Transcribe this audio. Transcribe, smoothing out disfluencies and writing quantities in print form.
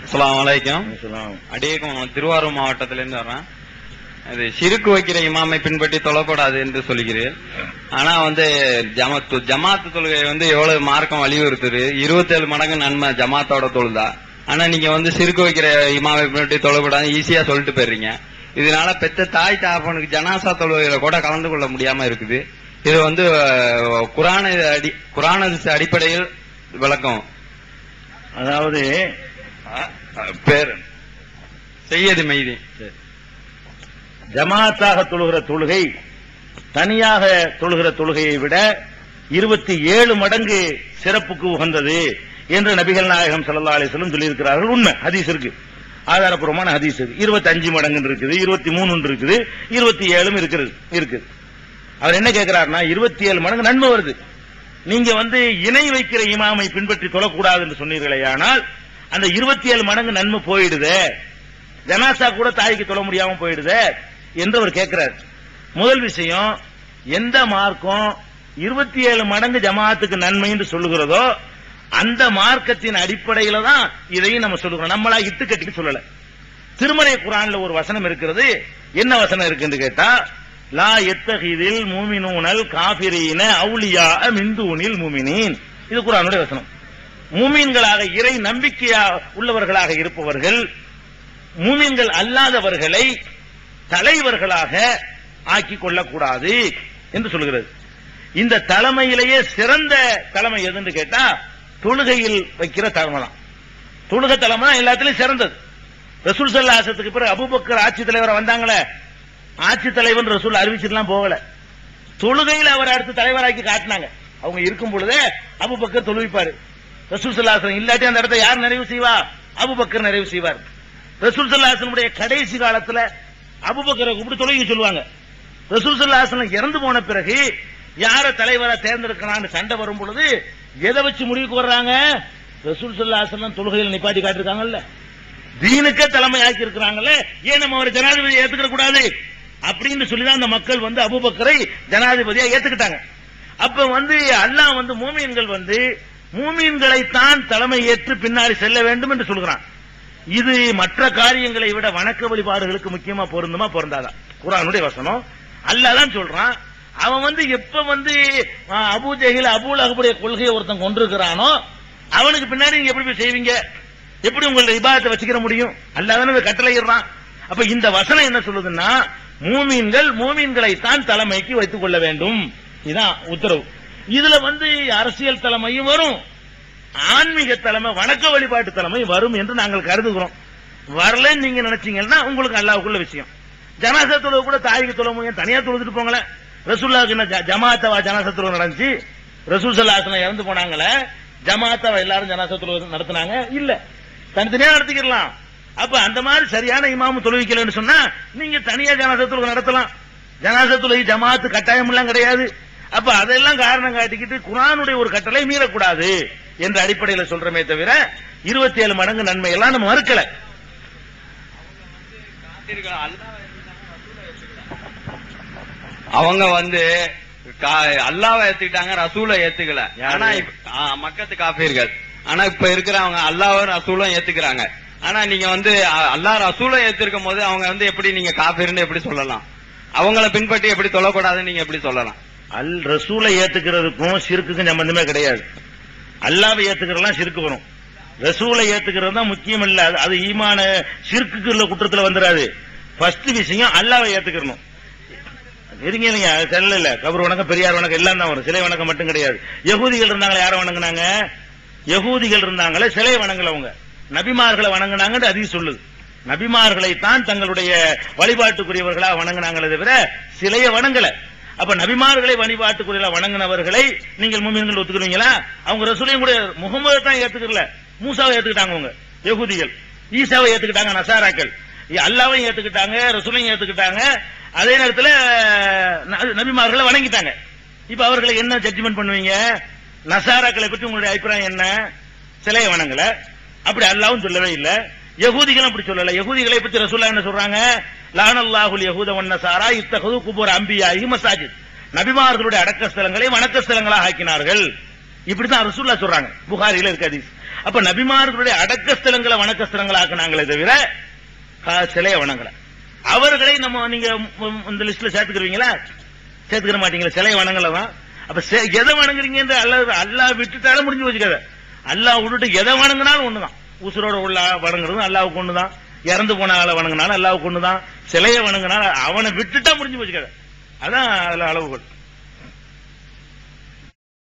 அஸ்ஸலாமு அலைக்கும். அடியேக்கும் திருவாரூர் மாவட்டத்திலிருந்து வர்றேன். அது சிறுக்கு வைக்கிற இமாமை பின்பற்றி தொழக்கூடாது என்று சொல்கிறேன். ஆனா ஜமாத்து தொழுகை எவ்வளவு மார்க்கம் வலியுறுத்துது, 27 மடங்கு நன்மை ஜமாத்தோட தொழுதா. ஆனா நீங்க சிறுக்கு வைக்கிற இமாமை பின்பற்றி தொழக்கூடாது ஈஸியா சொல்லிட்டு போயிடுறீங்க. இதனால பெத்த தாய் தாப்பனுக்கு ஜனாசா தொழுகையில கூட கலந்து கொள்ள முடியாம இருக்குது. இது குர்ஆன் அடிப்படையில் விளக்கம். அதாவது பேர் செய்யது மெய்தி ஜமாத்தாக தொழுகிற தொழுகை தனியாக தொழுகிற தொழுகையை விட 27 மடங்கு சிறப்புக்கு உகந்தது என்று நபிகள் நாயகம் ஸல்லல்லாஹு அலைஹி வஸல்லம் சொல்லியிருக்கிறார்கள். உண்மை, ஹதீஸ் இருக்கு, ஆதாரப்பூர்வமான ஹதீஸ் இருக்கு. 25 மடங்கு இருக்குது, 23 இருக்குது, 27 இருக்குது. அவர் என்ன கேட்கிறாருன்னா 27 மடங்கு நன்மை வருது. நீங்க இணை வைக்கிற இமாமை பின்பற்றி தொழக்கூடாது என்று சொன்னீர்களே, ஆனால் அந்த 27 மடங்கு நன்மை போயிடுது, ஜனாசா கூட தாய்க்கு தொழ முடியாம போயிடுது என்று அவர் கேட்கிறார். முதல் விஷயம், எந்த மார்க்கம் 27 மடங்கு ஜமாத்துக்கு நன்மை என்று சொல்லுகிறதோ அந்த மார்க்கத்தின் அடிப்படையில தான் இதையும் நம்ம சொல்லுகிறோம். நம்மளா இட்டு கட்டிட்டு சொல்லல. திருமறை குர்ஆன்ல ஒரு வசனம் இருக்கிறது. என்ன வசனம் இருக்குன்னு கேட்டா, லா யத்தகிதில் மூமினூனல் காஃபிரீன அவுலியா மின் தூனில் மூமினீன். இது குர்ஆனுடைய வசனம். மூமின்களாக இறை நம்பிக்கையா உள்ளவர்களாக இருப்பவர்கள் மூமின்கள் அல்லாதவர்களை தலைவர்களாக ஆக்கிக் கொள்ளக்கூடாது என்று சொல்கிறது. இந்த தலைமையிலேயே சிறந்த தலைமை எதுன்னு கேட்டா தொழுகையில் வைக்கிற தலைமை தான். தொழுகை தலைமை எல்லாத்திலும் சிறந்தது. ரசூல் ஸல்லல்லாஹு அலைஹி வஸல்லத்துக்கு பிறகு அபூபக்கர் ஆட்சி தலைவரை வந்தாங்களே, ஆட்சி தலைவர் ரசூல் அறிவிச்சிட்டுலாம் போகல, தொழுகையில் அவர் அடுத்து தலைவராக்கி காட்டினாங்க. அவங்க இருக்கும் பொழுதே அபூபக்கர் தொழுவிப்பாரு. ரசூல் ஸல்லல்லாஹு அலைஹி வஸல்லம் இல்லாட்டி அந்த இடத்தை யார் நிறைவு செய்வா? அபூபக்கர் நிறைவு செய்வார். ரசூல் ஸல்லல்லாஹு அலைஹி வஸல்லம் கடைசி காலத்துல அபூபக்கரை கூப்பிட்டு தொழுகை சொல்லுவாங்க. ரசூல் ஸல்லல்லாஹு அலைஹி வஸல்லம் இறந்து போன பிறகு யார தலைவரா தேர்ந்தெடுக்கலாம்னு சண்டை வரும் பொழுது எதை வச்சு முடிவுக்கு வர்றாங்க? ரசூல் ஸல்லல்லாஹு அலைஹி வஸல்லம் தொழுகையில் நிப்பாட்டி காட்டிருக்காங்கல்ல, தீனுக்கே தலைமை ஆக்கி இருக்கிறாங்கல்ல, ஏன் நம்ம அவரை ஜனாதிபதி ஏத்துக்க கூடாது அப்படின்னு சொல்லிதான் அந்த மக்கள் அபூபக்கரை ஜனாதிபதியா ஏத்துக்கிட்டாங்க. அப்ப அல்லாஹ் மூமின்கள் மூமின்களைத்தான் தலைமை ஏற்று பின்னாடி செல்ல வேண்டும் என்று சொல்கிறான். இது மற்ற காரியங்களை விட வணக்க வழிபாடுகளுக்கு முக்கியமா பொருந்துமா பொருந்தாதான்? குர்ஆனுடைய வசனம். அல்லாஹ் தான் சொல்றான். அவன் எப்ப அபூ ஜஹில் அபூ லஹபுடைய கொள்கையை ஒருத்தன் கொண்டிருக்கிறானோ அவனுக்கு பின்னாடி நீங்க எப்படி போய் செய்வீங்க? எப்படி உங்களுடைய இபாதத்தை வச்சுக்கிற முடியும்? அல்லாஹ் தானே கட்டளையிடுறான். அப்ப இந்த வசனம் என்ன சொல்லுதுன்னா, மூமின்கள் மூமின்களைத்தான் தலைமைக்கு வைத்துக் கொள்ள வேண்டும். இதுதான் உத்தரவு. இதுல அரசியல் தலைமையும் வரும், ஆன்மீக தலைமை வணக்க வழிபாட்டு தலைமை வரும் என்று நாங்கள் கருதுகிறோம். வரலன்னு நீங்க நினைச்சீங்கன்னா உங்களுக்கு அல்லாஹ்வுக்குள்ள விஷயம். ஜனாசா தொழுகை கூட தாய்க்கு தொழ முடியும், தனியா தொழுதுட்டு போங்களேன். ரசூலுல்லாஹ்க்கு ஜமாத்தவா ஜனாசா தொழுகை நடந்துச்சு? ரசூல் ஸல்லல்லாஹு அலைஹி வஸல்லம் இறந்து போனாங்களே, ஜமாத்தவா எல்லாரும் ஜனாசா தொழுகை நடத்தினாங்க? இல்ல, தனித்தனியா நடத்திக்கலாம். அப்ப அந்த மாதிரி சரியான இமாம் தொழுவிக்கலன்னு சொன்னா நீங்க தனியா ஜனாசா தொழுகை நடத்தலாம். ஜனாசா தொழுகை ஜமாத்து கட்டாயம் எல்லாம் கிடையாது. அப்ப அதெல்லாம் காரணம் காட்டிக்கிட்டு குர்ஆனுடைய ஒரு கட்டளை மீறக்கூடாது என்ற அடிப்படையில் சொல்றமே தவிர 27 மடங்கு நன்மை எல்லாம் நம்ம மறுக்கல. அவங்க அல்லாஹ்வை ஏத்துக்கிட்டாங்க, ரசூலை ஏத்துக்கல. ஆனா மக்கத்து காஃபிர்கள். ஆனா இப்ப இருக்கிறவங்க அல்லாஹ்வை ரசூலும் ஏத்துக்கிறாங்க. ஆனா நீங்க அல்லாஹ் ரசூலை ஏத்திருக்கும் போது அவங்க எப்படி நீங்க காஃபிர்னு எப்படி சொல்லலாம்? அவங்கள பின்பற்றி எப்படி தொழக்கூடாதுன்னு நீங்க எப்படி சொல்லலாம்? ரசூலை ஏத்துக்கிறதுக்கும் ஷிர்க்குக்கும் சம்பந்தமே கிடையாது. அல்லாஹ்வை ஏத்துக்கிறதெல்லாம் ஷிர்க்கு வரும். ரசூலை ஏத்துக்கிறது தான் முக்கியம் இல்ல. அது ஈமான ஷிர்க்குக்கு உள்ள குற்றத்துல வந்துடாது. ஃபர்ஸ்ட் விஷயம் அல்லாஹ்வை ஏத்துக்கணும். இருங்க செல்ல கபர் வணக்கம், பெரியார் வணக்கம் எல்லாம் தான் வரும், சிலை வணக்கம் மட்டும் கிடையாது. யகூதிகள் இருந்தாங்களே, யாரை வணங்குனாங்க? யகூதிகள் இருந்தாங்களே, சிலை வணங்கல. அவங்க நபிமார்களை வணங்கினாங்க அதிகம் சொல்லுது. நபிமார்களை தான் தங்களுடைய வழிபாட்டுக்குரியவர்களாக வணங்கினாங்களே தவிர சிலையை வணங்கல. அப்ப நபிமார்களை வழிபாட்டுக்குரிய வணங்கினவர்களை நீங்கள் மூமின்கள் ஒத்துக்கிறீங்களா? அவங்க ரசூலையும் கூட முகமது தான் ஏத்துக்கல, மூசாவை ஏத்துக்கிட்டாங்க. அவங்க யகூதிகள் ஈசாவை ஏத்துக்கிட்டாங்க, நசாராக்கள் அல்லாஹ்வையும் ஏத்துக்கிட்டாங்க, ரசூலையும் ஏத்துக்கிட்டாங்க. அதே நேரத்தில் நபிமார்களை வணங்கிட்டாங்க. இப்ப அவர்களை என்ன ஜட்ஜ்மெண்ட் பண்ணுவீங்க? நசாராக்களை பற்றி உங்களுடைய அபிப்பிராயம் என்ன? சிலையை வணங்கல, அப்படி அல்லாஹ்வும் சொல்லவே இல்லை, யகூதிகளும் அப்படி சொல்லல. யகூதிகளை பற்றி ரசூலுல்லாஹ் என்ன சொல்றாங்க? லானல்லாஹுல் யஹூத வன் நஸாரா இத்தகது குபூர் அன்பியாஹி மசாஜித். நபிமார்களுடைய அடக்க ஸ்தலங்களை வணக்க ஸ்தலங்களாக ஆக்கினார்கள். இப்படிதான் ரசூலுல்லாஹ் சொல்றாங்க. புகாரில இருக்கு ஹதீஸ். அப்ப நபிமார்களுடைய அடக்கஸ்தலங்களை வணக்கஸ்தலங்களாக்குனாங்களே தவிர சிலையை வணங்கல. அவர்களை நம்ம நீங்க இந்த லிஸ்ட்ல சேர்த்துக்கிறீங்களா? சேர்த்துக்கிற மாட்டீங்களா? சிலையை வணங்கலதான். அப்ப எதை வணங்குறீங்க? அல்லாஹ் விட்டுட்டாலும் முடிஞ்சு வச்சுக்காத. அல்லாஹ் விட்டுட்டு எதை வணங்கினாலும் ஒண்ணுதான். உசுரோட உள்ள வணங்குறதும் அல்லாவுக்கு ஒண்ணுதான், இறந்து போன ஆளை வணங்கினாலும் அல்லாவுக்கு ஒண்ணுதான், சிலையை வணங்கினாலும் அவனை விட்டுட்டா முடிஞ்சு வச்சுக்காத. அதான் அதுல அளவுகள்.